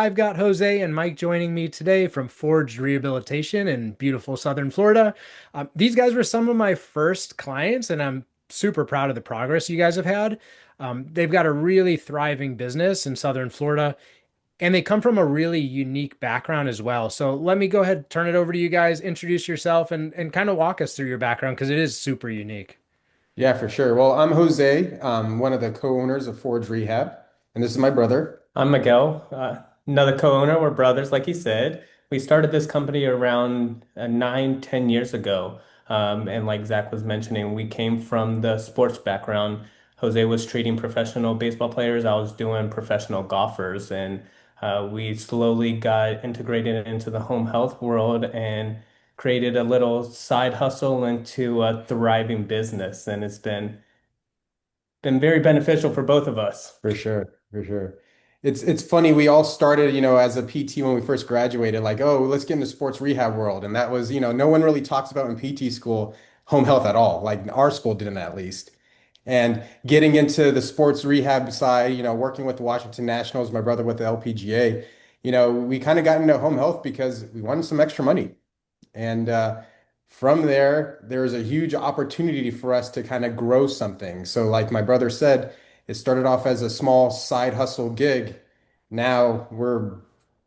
I've got Jose and Mike joining me today from Forged Rehabilitation in beautiful Southern Florida. These guys were some of my first clients, and I'm super proud of the progress you guys have had. They've got a really thriving business in Southern Florida, and they come from a really unique background as well. So let me go ahead and turn it over to you guys, introduce yourself, and kind of walk us through your background because it is super unique. Yeah, for sure. Well, I'm Jose, one of the co-owners of Forge Rehab, and this is my brother. I'm Miguel, another co-owner. We're brothers, like he said. We started this company around 9, 10 years ago. And like Zach was mentioning, we came from the sports background. Jose was treating professional baseball players. I was doing professional golfers. And we slowly got integrated into the home health world and created a little side hustle into a thriving business. And it's been very beneficial for both of us. For sure, for sure. It's funny, we all started, as a PT when we first graduated, like, oh, let's get into sports rehab world. And that was, no one really talks about in PT school home health at all. Like our school didn't at least. And getting into the sports rehab side, working with the Washington Nationals, my brother with the LPGA, we kind of got into home health because we wanted some extra money. And from there, there was a huge opportunity for us to kind of grow something. So, like my brother said, it started off as a small side hustle gig. Now we're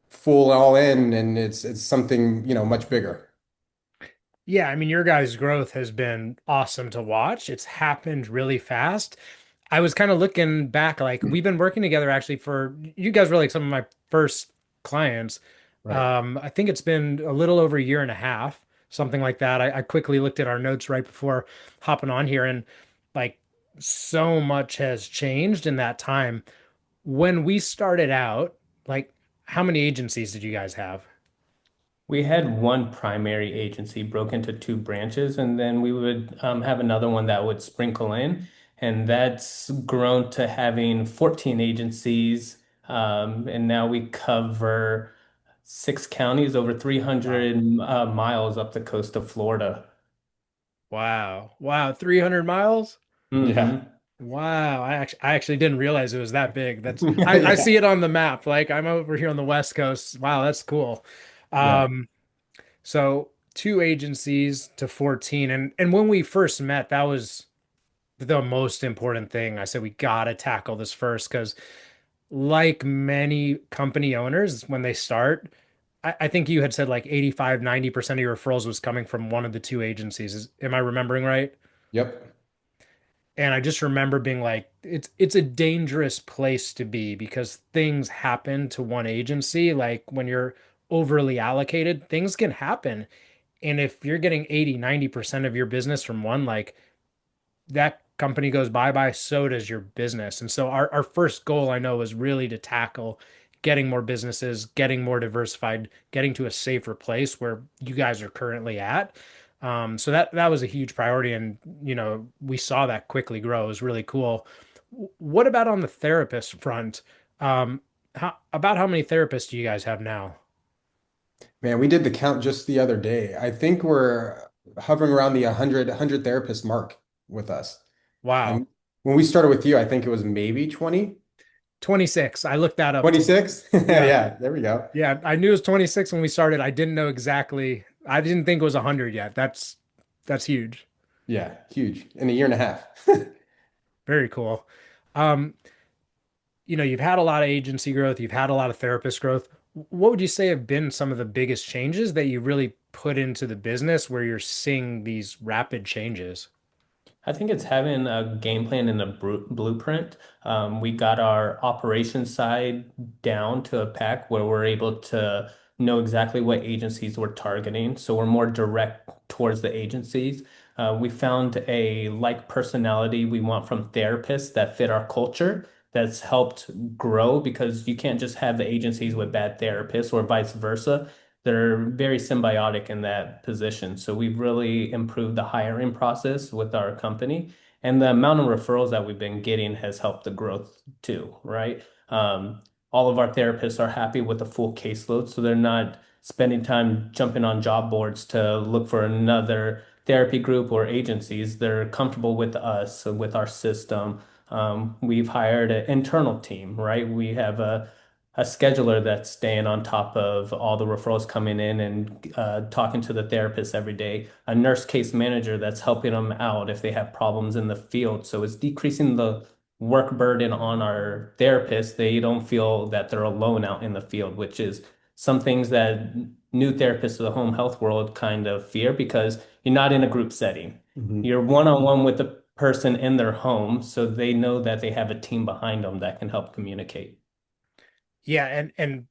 full all in, and it's something, much bigger. Yeah, I mean, your guys' growth has been awesome to watch. It's happened really fast. I was kind of looking back, like we've been working together actually for you guys were like some of my first clients. Right. I think it's been a little over a year and a half, something like that. I quickly looked at our notes right before hopping on here, and like so much has changed in that time. When we started out, like how many agencies did you guys have? We had one primary agency broke into two branches, and then we would have another one that would sprinkle in. And that's grown to having 14 agencies. And now we cover 6 counties, over Wow. 300 miles up the coast of Florida. Wow. Wow. 300 miles? Yeah. Hmm. Wow, I actually didn't realize it was that big. That's I Yeah. see it on the map. Like I'm over here on the West Coast. Wow, that's cool. Yeah. Um, so two agencies to 14. And when we first met, that was the most important thing. I said we gotta tackle this first because like many company owners, when they start, I think you had said like 85, 90% of your referrals was coming from one of the two agencies. Am I remembering right? Yep. And I just remember being like, it's a dangerous place to be because things happen to one agency. Like when you're overly allocated, things can happen. And if you're getting 80, 90% of your business from one, like that company goes bye-bye, so does your business. And so our first goal I know is really to tackle getting more businesses, getting more diversified, getting to a safer place where you guys are currently at. So that was a huge priority, and we saw that quickly grow. It was really cool. What about on the therapist front? About how many therapists do you guys have now? Man, we did the count just the other day. I think we're hovering around the 100 therapist mark with us. Wow, And when we started with you, I think it was maybe 20, 26. I looked that up too. 26. Yeah. Yeah, there we go. Yeah, I knew it was 26 when we started. I didn't know exactly. I didn't think it was 100 yet. That's huge. Yeah, huge in a year and a half. Very cool. Um, you've had a lot of agency growth, you've had a lot of therapist growth. What would you say have been some of the biggest changes that you really put into the business where you're seeing these rapid changes? I think it's having a game plan and a blueprint. We got our operations side down to a pack where we're able to know exactly what agencies we're targeting. So we're more direct towards the agencies. We found a like personality we want from therapists that fit our culture. That's helped grow because you can't just have the agencies with bad therapists or vice versa. They're very symbiotic in that position. So we've really improved the hiring process with our company. And the amount of referrals that we've been getting has helped the growth too, right? All of our therapists are happy with the full caseload, so they're not spending time jumping on job boards to look for another therapy group or agencies. They're comfortable with us, with our system. We've hired an internal team, right? We have a a scheduler that's staying on top of all the referrals coming in and talking to the therapist every day, a nurse case manager that's helping them out if they have problems in the field. So it's decreasing the work burden on our therapists. They don't feel that they're alone out in the field, which is some things that new therapists of the home health world kind of fear because you're not in a group setting. Mhm. You're one-on-one with the person in their home, so they know that they have a team behind them that can help communicate. Yeah, and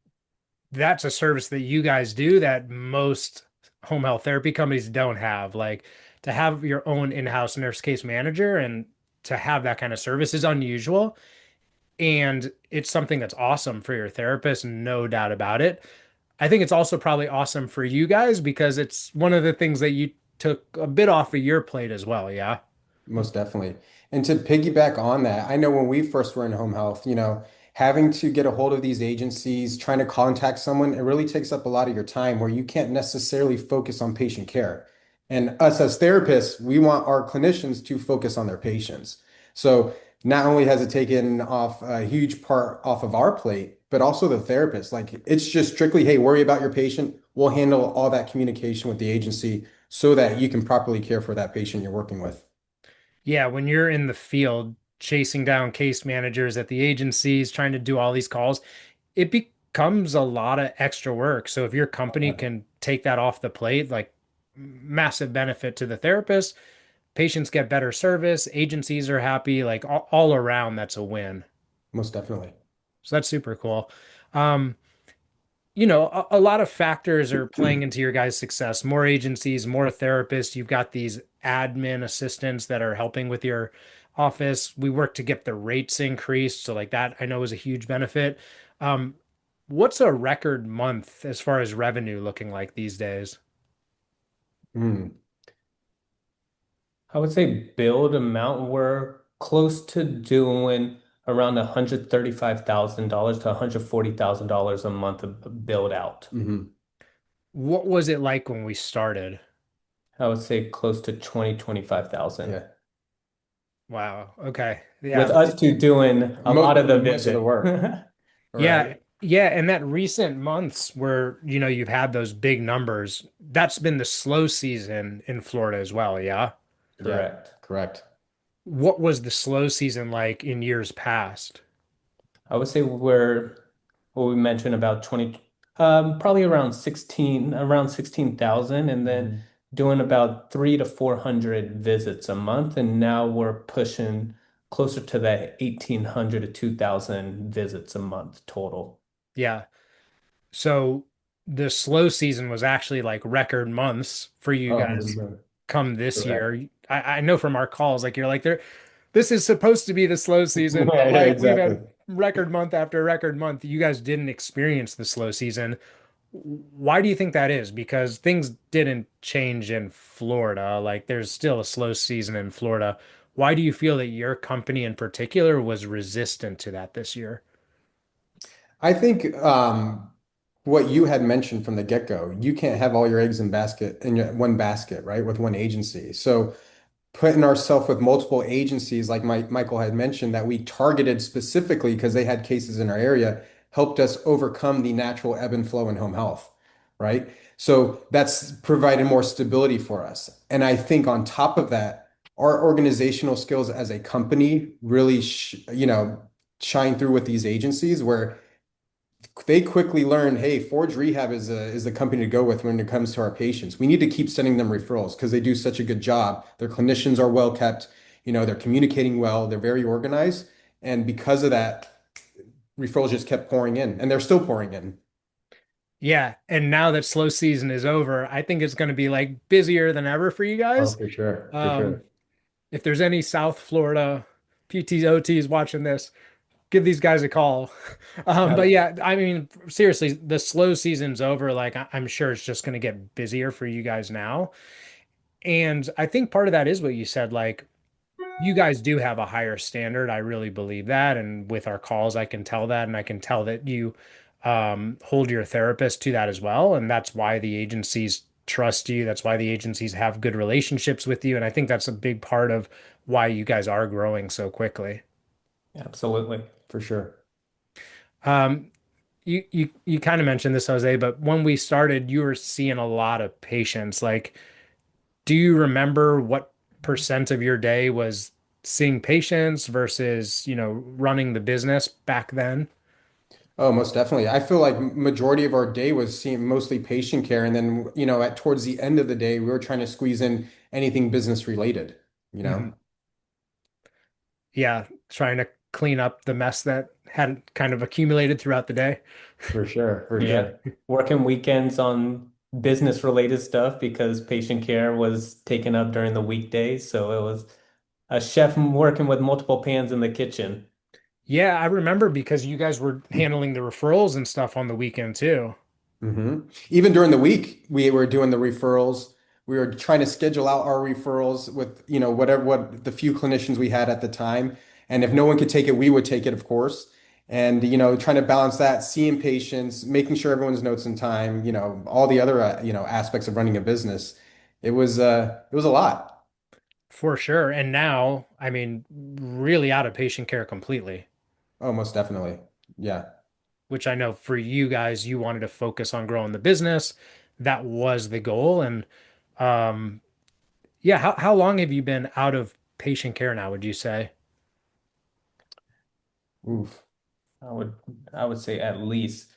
that's a service that you guys do that most home health therapy companies don't have. Like to have your own in-house nurse case manager and to have that kind of service is unusual. And it's something that's awesome for your therapist, no doubt about it. I think it's also probably awesome for you guys because it's one of the things that you took a bit off of your plate as well. Yeah. Most definitely. And to piggyback on that, I know when we first were in home health, having to get a hold of these agencies, trying to contact someone, it really takes up a lot of your time where you can't necessarily focus on patient care. And us as therapists, we want our clinicians to focus on their patients. So not only has it taken off a huge part off of our plate, but also the therapist. Like it's just strictly, hey, worry about your patient. We'll handle all that communication with the agency so that you can properly care for that patient you're working with. Yeah, when you're in the field chasing down case managers at the agencies, trying to do all these calls, it becomes a lot of extra work. So if your company can take that off the plate, like massive benefit to the therapist, patients get better service, agencies are happy, like all around, that's a win. Most definitely. So that's super cool. Um, a lot of factors are playing into your guys' success. More agencies, more therapists. You've got these admin assistants that are helping with your office. We work to get the rates increased. So, like that, I know is a huge benefit. Um, what's a record month as far as revenue looking like these days? Mm. I would say build amount, we're close to doing around $135,000 to $140,000 a month of build out. Hmm. What was it like when we started? I would say close to 20, 25,000. Yeah. Wow. Okay. With Yeah. us two doing a lot of the Most of the visit. work, Yeah, right? yeah, and that recent months where, you've had those big numbers, that's been the slow season in Florida as well, yeah. Yeah, Correct. correct. What was the slow season like in years past? I would say we're what we mentioned about 20, probably around 16,000, and then Mhm. doing about 300 to 400 visits a month. And now we're pushing closer to that 1,800 to 2,000 visits a month total. Yeah. So the slow season was actually like record months for you Oh, for guys sure. come this Correct. year. I know from our calls, like you're like there, this is supposed to be the slow season, but Yeah, yeah, like we've exactly. had record month after record month. You guys didn't experience the slow season. Why do you think that is? Because things didn't change in Florida. Like there's still a slow season in Florida. Why do you feel that your company in particular was resistant to that this year? I think what you had mentioned from the get-go, you can't have all your eggs in one basket, right? With one agency. So putting ourselves with multiple agencies, like Michael had mentioned, that we targeted specifically because they had cases in our area, helped us overcome the natural ebb and flow in home health, right? So that's provided more stability for us. And I think on top of that, our organizational skills as a company really, shine through with these agencies where they quickly learned, hey, Forge Rehab is the company to go with when it comes to our patients. We need to keep sending them referrals because they do such a good job. Their clinicians are well kept, they're communicating well, they're very organized. And because of that, referrals just kept pouring in and they're still pouring in. Yeah, and now that slow season is over, I think it's going to be like busier than ever for you Oh, guys. for sure, for Um, sure. if there's any South Florida PTs, OTs watching this, give these guys a call. But Ab- yeah, I mean, seriously, the slow season's over. Like I'm sure it's just going to get busier for you guys now. And I think part of that is what you said, like you guys do have a higher standard. I really believe that. And with our calls, I can tell that. And I can tell that you hold your therapist to that as well. And that's why the agencies trust you. That's why the agencies have good relationships with you. And I think that's a big part of why you guys are growing so quickly. Absolutely. For sure. Um, You kind of mentioned this, Jose, but when we started, you were seeing a lot of patients. Like, do you remember what percent of your day was seeing patients versus, running the business back then? Oh, most definitely. I feel like majority of our day was seeing mostly patient care, and then at towards the end of the day, we were trying to squeeze in anything business related. You know, Mhm. Yeah, trying to clean up the mess that had kind of accumulated throughout the day. for sure, for Yeah, sure. working weekends on business related stuff because patient care was taken up during the weekdays. So it was a chef working with multiple pans in the kitchen. Yeah, I remember because you guys were handling the referrals and stuff on the weekend too. Even during the week, we were doing the referrals. We were trying to schedule out our referrals with, whatever what the few clinicians we had at the time. And if no one could take it, we would take it, of course. And, trying to balance that, seeing patients, making sure everyone's notes in time, all the other, aspects of running a business. It was a lot. For sure. And now, I mean, really out of patient care completely, Oh, most definitely. Yeah. which I know for you guys, you wanted to focus on growing the business. That was the goal. And um, yeah, how long have you been out of patient care now, would you say? Oof. I would I would say at least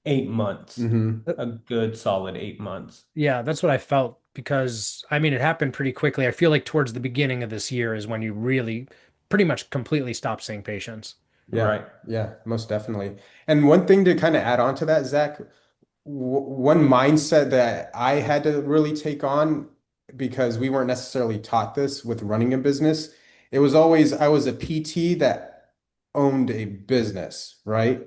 8 months, Hmm. a good solid 8 months. Yeah, that's what I felt because I mean, it happened pretty quickly. I feel like towards the beginning of this year is when you really pretty much completely stopped seeing patients. Yeah. Right. Yeah, most definitely. And one thing to kind of add on to that, Zach, one mindset that I had to really take on because we weren't necessarily taught this with running a business. It was always I was a PT that owned a business, right?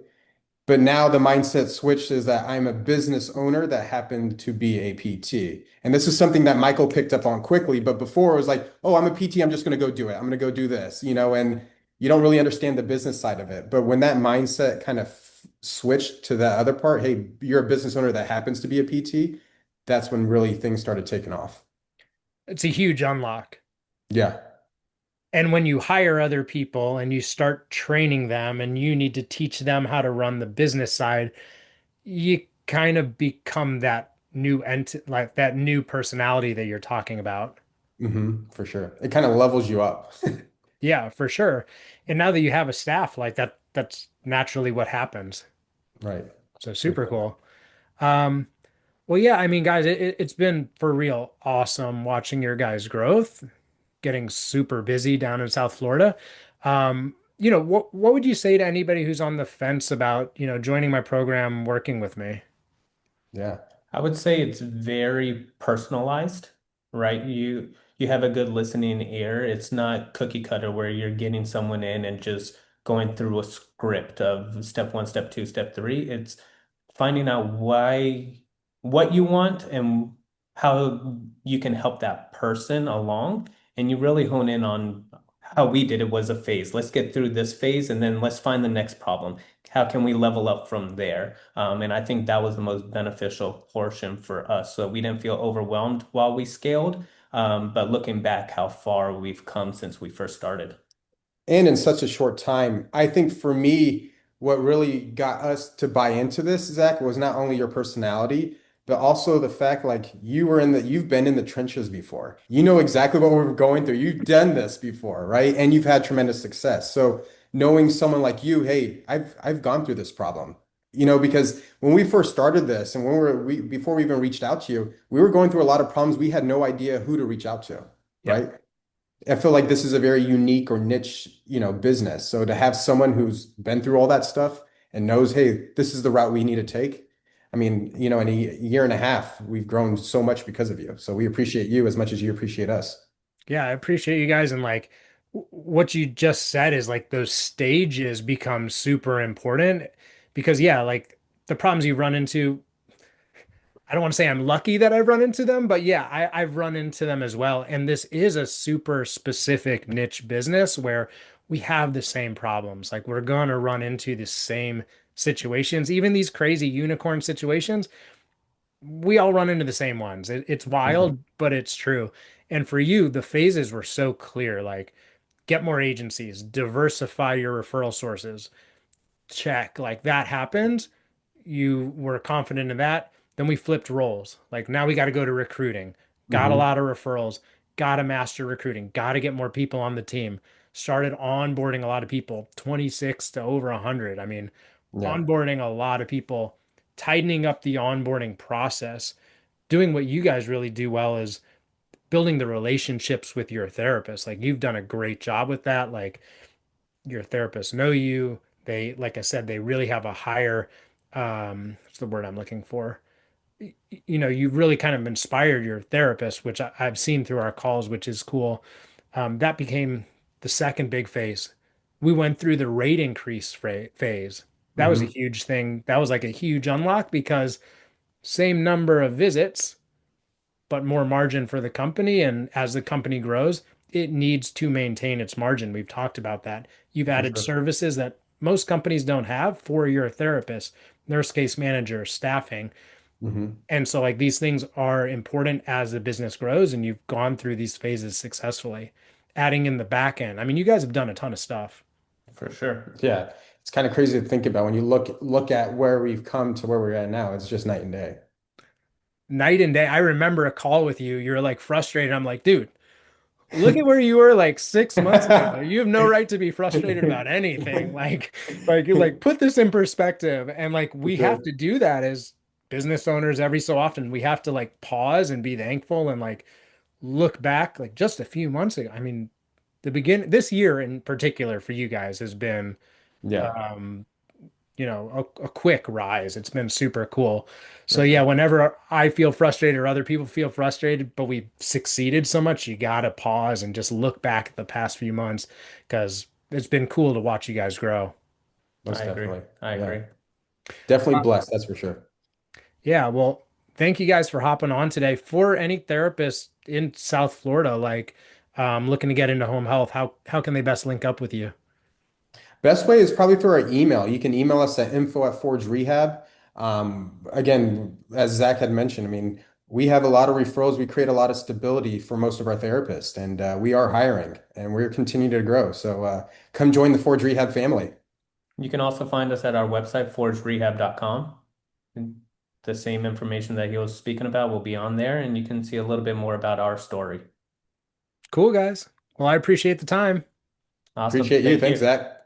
But now the mindset switched is that I'm a business owner that happened to be a PT. And this is something that Michael picked up on quickly. But before it was like, oh, I'm a PT, I'm just going to go do it. I'm going to go do this, and you don't really understand the business side of it. But when that mindset kind of switched to that other part, hey, you're a business owner that happens to be a PT, that's when really things started taking off. It's a huge unlock. Yeah. And when you hire other people and you start training them and you need to teach them how to run the business side, you kind of become that new like that new personality that you're talking about. For sure. It kind of levels you up. Yeah, for sure. And now that you have a staff like that, that's naturally what happens. Right. So For super sure. cool. Um, well, yeah, I mean, guys, it's been for real awesome watching your guys' growth, getting super busy down in South Florida. What would you say to anybody who's on the fence about, joining my program, working with me? Yeah. I would say it's very personalized, right? You have a good listening ear. It's not cookie cutter where you're getting someone in and just going through a script of step one, step two, step three. It's finding out what you want and how you can help that person along. And you really hone in on how we did it was a phase. Let's get through this phase and then let's find the next problem. How can we level up from there? And I think that was the most beneficial portion for us. So we didn't feel overwhelmed while we scaled. But looking back, how far we've come since we first started. And in such a short time. I think for me, what really got us to buy into this, Zach, was not only your personality, but also the fact like you've been in the trenches before. You know exactly what we're going through. You've done this before, right? And you've had tremendous success. So knowing someone like you, hey, I've gone through this problem. Because when we first started this and when we before we even reached out to you, we were going through a lot of problems. We had no idea who to reach out to, Yeah. right? I feel like this is a very unique or niche, business. So to have someone who's been through all that stuff and knows, hey, this is the route we need to take. I mean, in a year and a half, we've grown so much because of you. So we appreciate you as much as you appreciate us. Yeah, I appreciate you guys. And like what you just said is like those stages become super important because, yeah, like the problems you run into, I don't want to say I'm lucky that I've run into them, but yeah, I've run into them as well. And this is a super specific niche business where we have the same problems. Like we're going to run into the same situations, even these crazy unicorn situations. We all run into the same ones. It's Mhm. wild, but it's true. And for you, the phases were so clear. Like get more agencies, diversify your referral sources, check, like that happened. You were confident in that. Then we flipped roles. Like now we got to go to recruiting. Got a Hmm. lot of referrals. Got to master recruiting. Got to get more people on the team. Started onboarding a lot of people, 26 to over 100. I mean, Yeah. onboarding a lot of people, tightening up the onboarding process. Doing what you guys really do well is building the relationships with your therapist. Like you've done a great job with that. Like your therapists know you. They, like I said, they really have a higher, what's the word I'm looking for? You've really kind of inspired your therapist, which I've seen through our calls, which is cool. That became the second big phase. We went through the rate increase phase. That was a Hmm. huge thing. That was like a huge unlock because same number of visits, but more margin for the company. And as the company grows, it needs to maintain its margin. We've talked about that. You've For added sure. services that most companies don't have for your therapist, nurse case manager, staffing. Hmm. And so, like, these things are important as the business grows, and you've gone through these phases successfully. Adding in the back end. I mean, you guys have done a ton of stuff. For sure. Yeah. It's kind of crazy to think about when you look at where we've come to where we're at now. It's just night and day. Night and day. I remember a call with you. You're like frustrated. I'm like, dude, look at where you were like 6 months ago. You have no right to be frustrated about anything. Like you like put this in perspective. And like For we have sure. to do that as business owners every so often. We have to like pause and be thankful and like look back like just a few months ago. I mean, this year in particular for you guys has been Yeah, um a quick rise. It's been super cool. for So yeah, sure. whenever I feel frustrated or other people feel frustrated, but we succeeded so much, you gotta pause and just look back at the past few months because it's been cool to watch you guys grow. Most I agree. definitely. I Yeah. agree. Definitely blessed, that's for sure. Yeah, well, thank you guys for hopping on today. For any therapists in South Florida, like looking to get into home health, how can they best link up with you? Best way is probably through our email. You can email us at info@Forge Rehab. Again, as Zach had mentioned, I mean, we have a lot of referrals. We create a lot of stability for most of our therapists, and we are hiring and we're continuing to grow. So come join the Forge Rehab family. You can also find us at our website, forgerehab.com. And the same information that he was speaking about will be on there, and you can see a little bit more about our story. Cool, guys. Well, I appreciate the time. Awesome. Appreciate you. Thank Thanks, you. Zach.